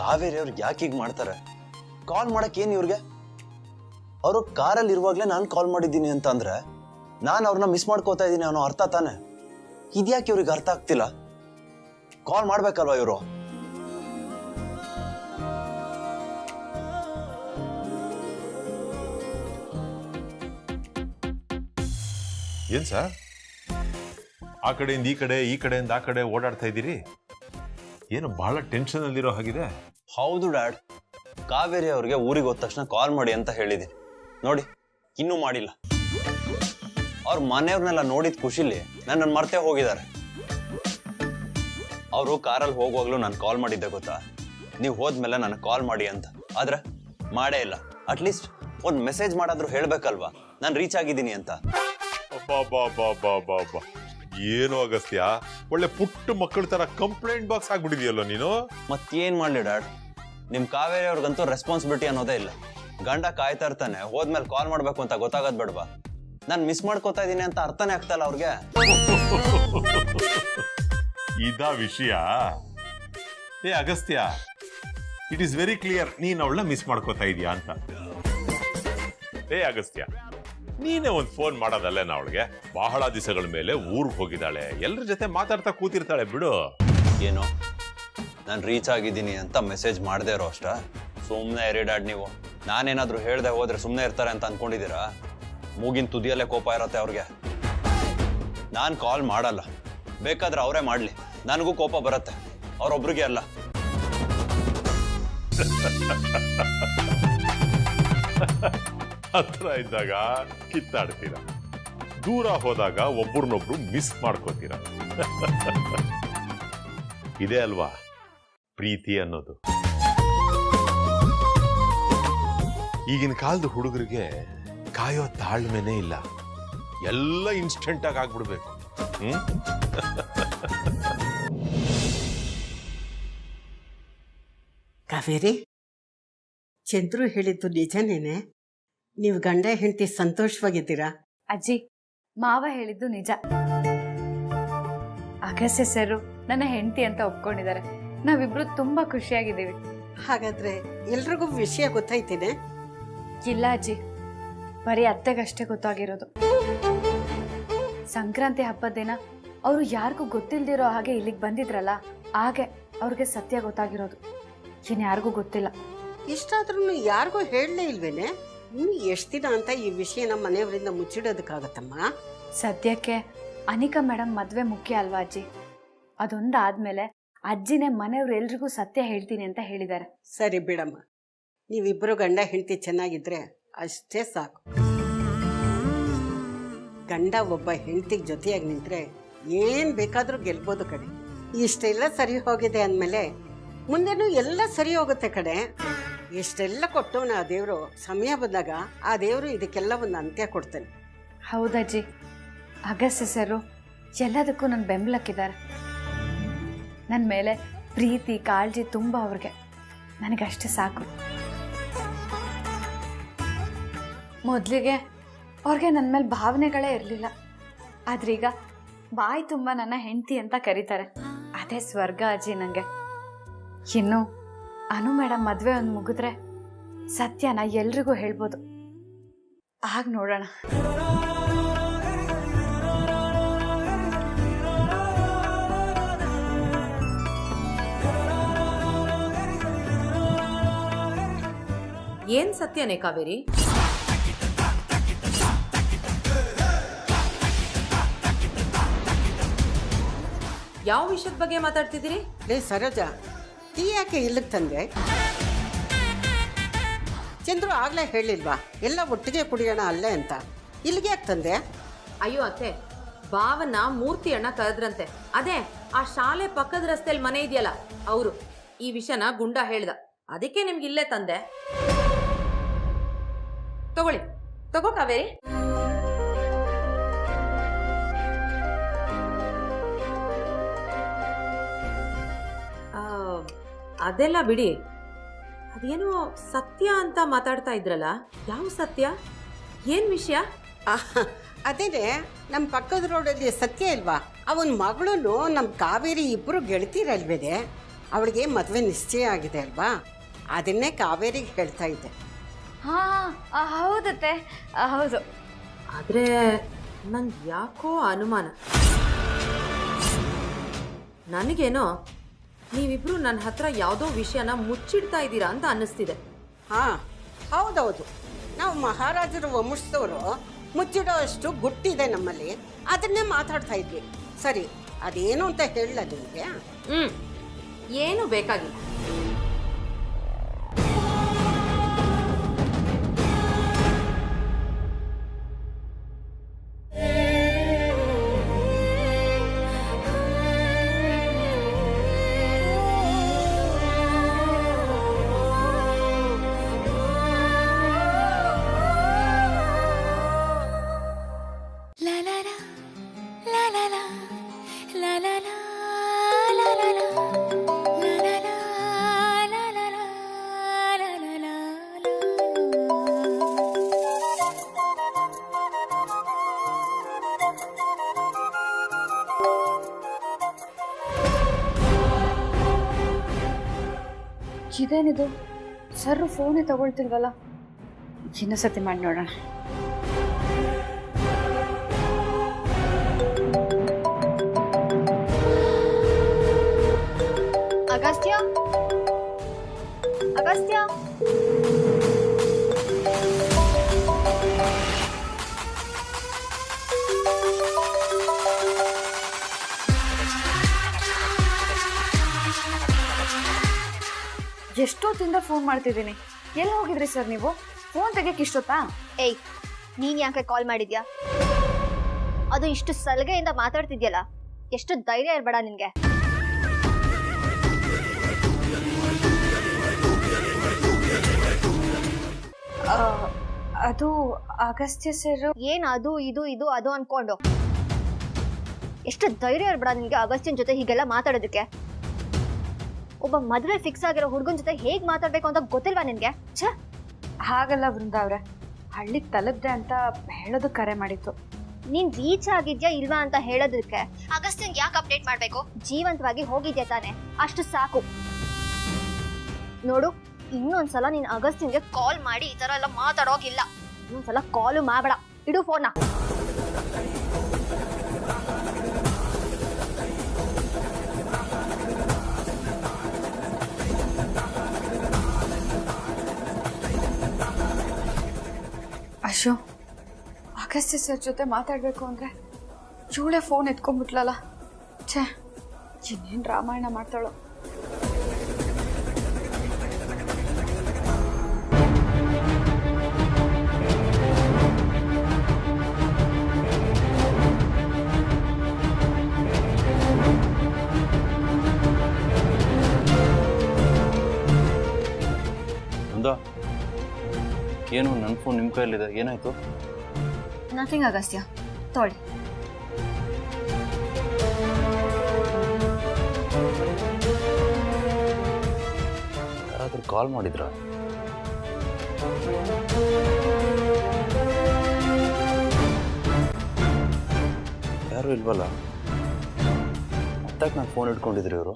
ಕಾವೇರಿ ಅವ್ರಿಗೆ ಯಾಕೆ ಹೀಗೆ ಮಾಡ್ತಾರೆ? ಕಾಲ್ ಮಾಡಕ್ ಏನ್ ಇವ್ರಿಗೆ? ಅವರು ಕಾರಲ್ಲಿ ಇರುವಾಗ್ಲೇ ನಾನು ಕಾಲ್ ಮಾಡಿದ್ದೀನಿ ಅಂತ ಅಂದ್ರೆ ನಾನು ಅವ್ರನ್ನ ಮಿಸ್ ಮಾಡ್ಕೋತಾ ಇದ್ದೀನಿ ಅನ್ನೋ ಅರ್ಥ ತಾನೆ. ಇದ್ಯಾಕೆ ಇವ್ರಿಗೆ ಅರ್ಥ ಆಗ್ತಿಲ್ಲ? ಕಾಲ್ ಮಾಡ್ಬೇಕಲ್ವಾ ಇವರು? ಏನ್ ಸರ್ ಆ ಕಡೆಯಿಂದ ಈ ಕಡೆಯಿಂದ ಆ ಕಡೆ ಓಡಾಡ್ತಾ ಇದ್ದೀರಿ? ಏನು ಬಹಳ ಟೆನ್ಷನ್ ಅಲ್ಲಿರೋ ಹಾಗಿದೆ. ಹೌದು ಡ್ಯಾಡ್, ಕಾವೇರಿ ಅವ್ರಿಗೆ ಊರಿಗೆ ಹೋದ ತಕ್ಷಣ ಕಾಲ್ ಮಾಡಿ ಅಂತ ಹೇಳಿದ್ದೀನಿ. ನೋಡಿ ಇನ್ನೂ ಮಾಡಿಲ್ಲ. ಅವ್ರ ಮನೆಯವ್ರನ್ನೆಲ್ಲ ನೋಡಿದ ಖುಷಿಲಿ ನನ್ನ ಮರ್ತೇ ಹೋಗಿದ್ದಾರೆ. ಅವರು ಕಾರಲ್ಲಿ ಹೋಗುವಾಗ್ಲೂ ನಾನು ಕಾಲ್ ಮಾಡಿದ್ದೆ ಗೊತ್ತಾ, ನೀವು ಹೋದ್ಮೇಲೆ ನನಗೆ ಕಾಲ್ ಮಾಡಿ ಅಂತ. ಆದ್ರೆ ಮಾಡೇ ಇಲ್ಲ. ಅಟ್ಲೀಸ್ಟ್ ಒಂದು ಮೆಸೇಜ್ ಮಾಡಾದ್ರೂ ಹೇಳ್ಬೇಕಲ್ವಾ ನಾನು ರೀಚ್ ಆಗಿದ್ದೀನಿ ಅಂತ. ಏನು ಅಗಸ್ತ್ಯ, ಒಳ್ಳೆ ಪುಟ್ಟ ಮಕ್ಕಳ ತರ ಕಂಪ್ಲೇಂಟ್ ಬಾಕ್ಸ್ ಆಗ್ಬಿಟ್ಟಿದ್ಯಲ್ಲ ನೀನು. ಮತ್ತೇನ್ ಮಾಡ್ಲಿ ಡ್ಯಾಡ್, ನಿಮ್ ಕಾವೇರಿ ಅವ್ರಿಗಂತೂ ರೆಸ್ಪಾನ್ಸಿಬಿಲಿಟಿ ಅನ್ನೋದೇ ಇಲ್ಲ. ಗಂಡ ಕಾಯ್ತಾ ಇರ್ತಾನೆ, ಹೋದ್ಮೇಲೆ ಕಾಲ್ ಮಾಡ್ಬೇಕು ಅಂತ ಗೊತ್ತಾಗದ್ ಬೇಡವಾ? ನಾನು ಮಿಸ್ ಮಾಡ್ಕೋತಾ ಇದ್ದೀನಿ ಅಂತ ಅರ್ಥನೇ ಆಗ್ತಲ್ಲ ಅವ್ರಿಗೆ. ಇದಾ ವಿಷಯ? ಏ Agastya, it is very clear ನೀನ್ ಅವಳನ್ನ ಮಿಸ್ ಮಾಡ್ಕೋತಾ ಇದೀಯಾ ಅಂತ. ಏ ಅಗಸ್ತ್ಯ, ನೀನೇ ಒಂದು ಫೋನ್ ಮಾಡೋದಲ್ಲೇನ ಅವಳಿಗೆ? ಬಹಳ ದಿವಸಗಳ ಮೇಲೆ ಊರಿಗೆ ಹೋಗಿದ್ದಾಳೆ, ಎಲ್ಲರ ಜೊತೆ ಮಾತಾಡ್ತಾ ಕೂತಿರ್ತಾಳೆ ಬಿಡು. ಏನೋ ನಾನು ರೀಚ್ ಆಗಿದ್ದೀನಿ ಅಂತ ಮೆಸೇಜ್ ಮಾಡದೇ ಇರೋ ಅಷ್ಟ? ಸುಮ್ಮನೆ ಇರಿ ಡ್ಯಾಡ್ ನೀವು. ನಾನೇನಾದ್ರೂ ಹೇಳ್ದೆ ಹೋದ್ರೆ ಸುಮ್ಮನೆ ಇರ್ತಾರೆ ಅಂತ ಅನ್ಕೊಂಡಿದ್ದೀರಾ? ಮೂಗಿನ ತುದಿಯಲ್ಲೇ ಕೋಪ ಇರತ್ತೆ ಅವ್ರಿಗೆ. ನಾನು ಕಾಲ್ ಮಾಡಲ್ಲ, ಬೇಕಾದ್ರೆ ಅವರೇ ಮಾಡ್ಲಿ, ನನಗೂ ಕೋಪ ಬರುತ್ತೆ, ಅವ್ರೊಬ್ರಿಗೆ ಅಲ್ಲ. ಹತ್ರ ಇದ್ದಾಗ ಕಿತ್ತಾಡ್ತೀರ, ದೂರ ಹೋದಾಗ ಒಬ್ಬರನ್ನೊಬ್ರು ಮಿಸ್ ಮಾಡ್ಕೋತೀರ. ಇದೇ ಅಲ್ವಾ ಪ್ರೀತಿ ಅನ್ನೋದು. ಈಗಿನ ಕಾಲದ ಹುಡುಗರಿಗೆ ಕಾಯೋ ತಾಳ್ಮೆನೇ ಇಲ್ಲ, ಎಲ್ಲ ಇನ್ಸ್ಟೆಂಟ್ ಆಗಿ ಆಗ್ಬಿಡ್ಬೇಕು. ಕಾವೇರಿ, ಚಂದ್ರು ಹೇಳಿದ್ದು ನಿಜನೇನೆ? ನೀವು ಗಂಡ ಹೆಂಡತಿ ಸಂತೋಷವಾಗಿದ್ದೀರಾ? ಅಜ್ಜಿ, ಮಾವ ಹೇಳಿದ್ದು ನಿಜ. ಅಗಸ್ತ್ಯ ಸರ್ ನನ್ನ ಹೆಂಡತಿ ಅಂತ ಒಪ್ಕೊಂಡಿದ್ದಾರೆ. ನಾವಿಬ್ರು ತುಂಬಾ ಖುಷಿಯಾಗಿದ್ದೀವಿ. ಹಾಗಾದ್ರೆ ಎಲ್ರಿಗೂ ವಿಷಯ ಗೊತ್ತಾಯ್ತೇನೆ? ಇಲ್ಲ ಅಜ್ಜಿ, ಬರೀ ಅತ್ತೆಗಷ್ಟೇ ಗೊತ್ತಾಗಿರೋದು. ಸಂಕ್ರಾಂತಿ ಹಬ್ಬದ ದಿನ ಅವರು ಯಾರಿಗೂ ಗೊತ್ತಿಲ್ದಿರೋ ಹಾಗೆ ಇಲ್ಲಿಗೆ ಬಂದಿದ್ರಲ್ಲ, ಹಾಗೆ ಅವ್ರಿಗೆ ಸತ್ಯ ಗೊತ್ತಾಗಿರೋದು. ಇನ್ಯಾರಿಗೂ ಗೊತ್ತಿಲ್ಲ. ಇಷ್ಟಾದ್ರೂ ಯಾರಿಗೂ ಹೇಳಲೇ ಇಲ್ವೇನೆ? ಇನ್ನು ಎಷ್ಟು ದಿನ ಅಂತ ಈ ವಿಷಯನ ಮನೆಯವರಿಂದ ಮುಚ್ಚಿಡೋದಕ್ಕಾಗತ್ತಮ್ಮ? ಸದ್ಯಕ್ಕೆ ಅನಿಕಾ ಮೇಡಮ್ ಮದ್ವೆ ಮುಖ್ಯ ಅಲ್ವಾ ಅಜ್ಜಿ? ಅದೊಂದಾದ್ಮೇಲೆ ಅಜ್ಜಿನೇ ಮನೆಯವ್ರು ಎಲ್ರಿಗೂ ಸತ್ಯ ಹೇಳ್ತೀನಿ ಅಂತ ಹೇಳಿದ್ದಾರೆ. ಸರಿ ಬಿಡಮ್ಮ, ನೀವಿಬ್ಬರು ಗಂಡ ಹೆಂಡತಿ ಚೆನ್ನಾಗಿದ್ರೆ ಅಷ್ಟೇ ಸಾಕು. ಗಂಡ ಒಬ್ಬ ಹೆಂಡತಿಗೆ ಜೊತೆಯಾಗಿ ನಿಂತ್ರೆ ಏನ್ ಬೇಕಾದ್ರೂ ಗೆಲ್ಬೋದು ಕಡೆ. ಇಷ್ಟೆಲ್ಲ ಸರಿ ಹೋಗಿದೆ ಅಂದಮೇಲೆ ಮುಂದೆನೂ ಎಲ್ಲ ಸರಿ ಹೋಗುತ್ತೆ ಕಡೆ. ಇಷ್ಟೆಲ್ಲ ಕೊಟ್ಟವನ ಆ ದೇವರು ಸಮಯ ಬಂದಾಗ ಆ ದೇವರು ಇದಕ್ಕೆಲ್ಲ ಒಂದು ಅಂತ್ಯ ಕೊಡ್ತಾನೆ. ಹೌದಜ್ಜಿ, ಅಗಸ್ತ್ಯ ಸರು ಎಲ್ಲದಕ್ಕೂ ನನ್ನ ಬೆಂಬಲಕ್ಕಿದ್ದಾರೆ. ನನ್ನ ಮೇಲೆ ಪ್ರೀತಿ ಕಾಳಜಿ ತುಂಬ ಅವ್ರಿಗೆ. ನನಗಷ್ಟೇ ಸಾಕು. ಮೊದಲಿಗೆ ಅವ್ರಿಗೆ ನನ್ನ ಮೇಲೆ ಭಾವನೆಗಳೇ ಇರಲಿಲ್ಲ, ಆದ್ರೀಗ ಬಾಯಿ ತುಂಬ ನನ್ನ ಹೆಂಡತಿ ಅಂತ ಕರೀತಾರೆ. ಅದೇ ಸ್ವರ್ಗ ಅಜ್ಜಿ ನನಗೆ. ಇನ್ನು ಅನು ಮೇಡಮ್ ಮದುವೆ ಒಂದು ಮುಗಿದ್ರೆ ಸತ್ಯನ ಎಲ್ರಿಗೂ ಹೇಳ್ಬೋದು. ಆಗ ನೋಡೋಣ. ಏನ್ ಸತ್ಯನೇ ಕಾವೇರಿ? ಯಾವ ವಿಷಯದ ಬಗ್ಗೆ ಮಾತಾಡ್ತಿದ್ದೀರಿ? ಲೇ ಸರೋಜಾ, ಟೀ ಯಾಕೆ ಇಲ್ಲಿಗೆ ತಂದೆ? ಚಂದ್ರು ಆಗ್ಲೇ ಹೇಳಿಲ್ವಾ ಎಲ್ಲ ಒಟ್ಟಿಗೆ ಕುಡಿಯೋಣ ಅಲ್ಲೇ ಅಂತ? ಇಲ್ಲಿಗೆ ಯಾಕೆ ತಂದೆ? ಅಯ್ಯೋ ಅತ್ತೆ, ಭಾವನ ಮೂರ್ತಿ ಅಣ್ಣ ಕರೆದ್ರಂತೆ. ಅದೇ ಆ ಶಾಲೆ ಪಕ್ಕದ ರಸ್ತೆಯಲ್ಲಿ ಮನೆ ಇದೆಯಲ್ಲ, ಅವರು ಈ ವಿಷಯನ ಗುಂಡ ಹೇಳ್ದ. ಅದಕ್ಕೆ ನಿಮ್ಗೆ ಇಲ್ಲೇ ತಂದೆ. ತಗೊಳ್ಳಿ, ತಗೋ ಕಾವೇರಿ. ಅದೆಲ್ಲ ಬಿಡಿ, ಅದೇನೋ ಸತ್ಯ ಅಂತ ಮಾತಾಡ್ತಾ ಇದ್ರಲ್ಲ, ಯಾವ ಸತ್ಯ? ಏನ್ ವಿಷಯ? ಅದೇನೆ, ನಮ್ಮ ಪಕ್ಕದ ರೋಡಲ್ಲಿ ಸತ್ಯ ಇಲ್ವಾ, ಅವನ ಮಗಳು ನಮ್ಮ ಕಾವೇರಿ ಇಬ್ಬರು ಗೆಳತಿರಲ್ವೇದೆ. ಅವಳಿಗೆ ಮದುವೆ ನಿಶ್ಚಯ ಆಗಿದೆ ಅಲ್ವಾ, ಅದನ್ನೇ ಕಾವೇರಿಗೆ ಹೇಳ್ತಾ ಇದ್ದೆ. ಹಾಂ ಹೌದತ್ತೆ, ಹೌದು. ಆದ್ರೆ ನಂಗೆ ಯಾಕೋ ಅನುಮಾನ. ನನಗೇನೋ ನೀವಿಬ್ರು ನನ್ನ ಹತ್ರ ಯಾವುದೋ ವಿಷಯನ ಮುಚ್ಚಿಡ್ತಾ ಇದ್ದೀರಾ ಅಂತ ಅನ್ನಿಸ್ತಿದೆ. ಹಾಂ ಹೌದೌದು, ನಾವು ಮಹಾರಾಜರು ವಂಶದವರು, ಮುಚ್ಚಿಡೋ ಅಷ್ಟು ಗುಟ್ಟಿದೆ ನಮ್ಮಲ್ಲಿ, ಅದನ್ನೇ ಮಾತಾಡ್ತಾ ಇದ್ವಿ. ಸರಿ, ಅದೇನು ಅಂತ ಹೇಳಲ್ಲ ನಿಮಗೆ? ಏನು ಬೇಕಾಗಿಲ್ಲ. ಇದೇನಿದು, ಸರ್ ಫೋನೇ ತಗೊಳ್ತಿಲ್ವಲ್ಲ? ಇನ್ನೊಂದ್ಸತಿ ಮಾಡಿ ನೋಡೋಣ. ಅಗಸ್ತ್ಯ, ಅಗಸ್ತ್ಯ, ಎಷ್ಟೊತ್ತಿಂದ ಫೋನ್ ಮಾಡ್ತಿದ್ದೀನಿ, ಎಲ್ಲಿ ಹೋಗಿದ್ರಿ ಸರ್ ನೀವು? ಫೋನ್ ತೆಗಿಯಕ್ಕೆ ಇಷ್ಟೊತ್ತಾ? ಏಯ್, ನೀನ್ ಯಾಕೆ ಕಾಲ್ ಮಾಡಿದ್ಯಾ? ಅದು ಇಷ್ಟು ಸಲಗೆಯಿಂದ ಮಾತಾಡ್ತಿದ್ಯಲ್ಲ, ಎಷ್ಟು ಧೈರ್ಯ ಇರ್ಬೇಡ ನಿನ್ಗೆ. ಅದು ಅಗಸ್ತ್ಯ ಸರ್. ಏನ್ ಅದು ಇದು ಇದು ಅದು ಅನ್ಕೊಂಡು ಎಷ್ಟು ಧೈರ್ಯ ಇರ್ಬೇಡ ನಿನ್ಗೆ ಅಗಸ್ತ್ಯನ್ ಜೊತೆ ಹೀಗೆಲ್ಲ ಮಾತಾಡೋದಕ್ಕೆ. ಒಬ್ಬ ಮದುವೆ ಫಿಕ್ಸ್ ಆಗಿರೋ ಹುಡುಗನ ಜೊತೆ ಹೇಗ್ ಮಾತಾಡ್ಬೇಕು ಅಂತ ಗೊತ್ತಿಲ್ವಾ ನಿನ್ಗೆ? ಛ, ಹಾಗಲ್ಲ ವೃಂದ ಅವ್ರೆ, ಹಳ್ಳಿಗೆ ತಲುಪ್ದೆ ಅಂತ ಹೇಳೋದು ಕರೆ ಮಾಡಿತ್ತು. ನೀನ್ ರೀಚ್ ಆಗಿದ್ಯಾ ಇಲ್ವಾ ಅಂತ ಹೇಳೋದಕ್ಕೆ ಅಗಸ್ತ್ಯನ್ ಯಾಕೆ ಅಪ್ಡೇಟ್ ಮಾಡ್ಬೇಕು? ಜೀವಂತವಾಗಿ ಹೋಗಿದ್ಯಾ ತಾನೆ, ಅಷ್ಟು ಸಾಕು. ನೋಡು, ಇನ್ನೊಂದ್ಸಲ ನೀನ್ ಅಗಸ್ತ್ಯನ್ಗೆ ಕಾಲ್ ಮಾಡಿ ಈ ತರ ಎಲ್ಲ ಮಾತಾಡೋಗಿಲ್ಲ. ಇನ್ನೊಂದ್ಸಲ ಕಾಲು ಮಾಡಬೇಡ, ಇಡು ಫೋನ್ನ. ಅಶೋ, ಅಗಸ್ತ್ಯ ಸರ್ ಜೊತೆ ಮಾತಾಡಬೇಕು ಅಂದರೆ ಇವಳೇ ಫೋನ್ ಎತ್ಕೊಂಡ್ಬಿಟ್ಲಲ್ಲ. ಛೇ, ಇನ್ನೇನು ರಾಮಾಯಣ ಮಾಡ್ತಾಳೋ. ಏನು ನನ್ನ ಫೋನ್ ನಿಮ್ಮ ಕೈಯಲ್ಲಿದೆ, ಏನಾಯ್ತು? ನಥಿಂಗ್ ಅಗಸ್ತ್ಯ, ತೊಳಿ. ಯಾರಾದ್ರೂ ಕಾಲ್ ಮಾಡಿದ್ರ? ಯಾರು ಇಲ್ವಲ್ಲ, ಮತ್ತೆ ನಾನು ಫೋನ್ ಇಟ್ಕೊಂಡಿದ್ರಿ ಇವರು?